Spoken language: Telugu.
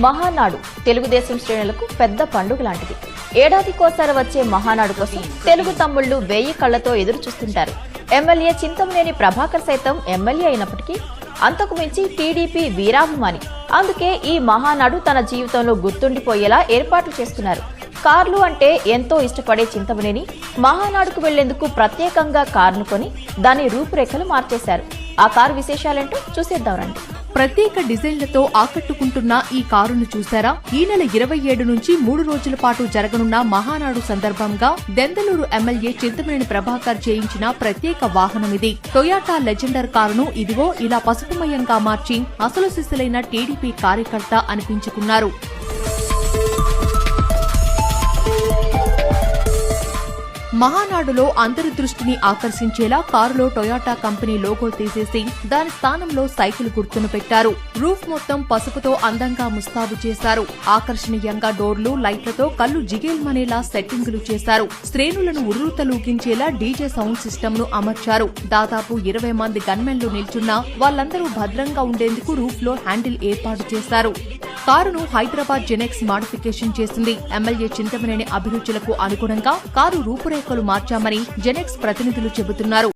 మహానాడు తెలుగుదేశం శ్రేణులకు పెద్ద పండుగ లాంటిది. ఏడాదికోసారి వచ్చే మహానాడు కోసం తెలుగు తమ్ముళ్లు 1000 కళ్లతో ఎదురు చూస్తుంటారు. ఎమ్మెల్యే చింతమనేని ప్రభాకర్ సైతం ఎమ్మెల్యే అయినప్పటికీ అంతకు మించి టీడీపీ వీరాభిమాని. అందుకే ఈ మహానాడు తన జీవితంలో గుర్తుండిపోయేలా ఏర్పాట్లు చేస్తున్నారు. కార్లు అంటే ఎంతో ఇష్టపడే చింతమనేని మహానాడుకు వెళ్లేందుకు ప్రత్యేకంగా కారును కొని దాని రూపురేఖలు మార్చేశారు. ఆ కారు విశేషాలేంటో చూసేద్దాం రండి. ప్రత్యేక డిజైన్లతో ఆకట్టుకుంటున్న ఈ కారును చూశారా? ఈ నెల 27 నుంచి 3 రోజుల పాటు జరగనున్న మహానాడు సందర్భంగా దెందలూరు ఎమ్మెల్యే చింతమనేని ప్రభాకర్ చేయించిన ప్రత్యేక వాహనం ఇది. టొయాటా లెజెండర్ కారును ఇదిగో ఇలా పసుపుమయంగా మార్చి అసలు సిసలైన టీడీపీ కార్యకర్త అనిపించుకున్నారు. మహానాడులో అందరి దృష్టిని ఆకర్షించేలా కారులో టొయాటా కంపెనీ లోగో తీసేసి దాని స్థానంలో సైకిల్ గుర్తును పెట్టారు. రూఫ్ మొత్తం పసుపుతో అందంగా ముస్తాబు చేశారు. ఆకర్షణీయంగా డోర్లు, లైట్లతో కళ్లు జిగేల్మనేలా సెట్టింగులు చేశారు. శ్రేణులను ఉర్రూతలూగించేలా డీజే సౌండ్ సిస్టమ్ ను అమర్చారు. దాదాపు 20 మంది గన్మెన్లు నిల్చున్నా వాళ్లందరూ భద్రంగా ఉండేందుకు రూఫ్ లో హ్యాండిల్ ఏర్పాటు చేశారు. కారును హైదరాబాద్ జెనెక్స్ మాడిఫికేషన్ చేసింది. ఎమ్మెల్యే చింతమనేని అభిరుచులకు అనుగుణంగా కారు రూపురేఖలు మార్చామని జెనెక్స్ ప్రతినిధులు చెబుతున్నారు.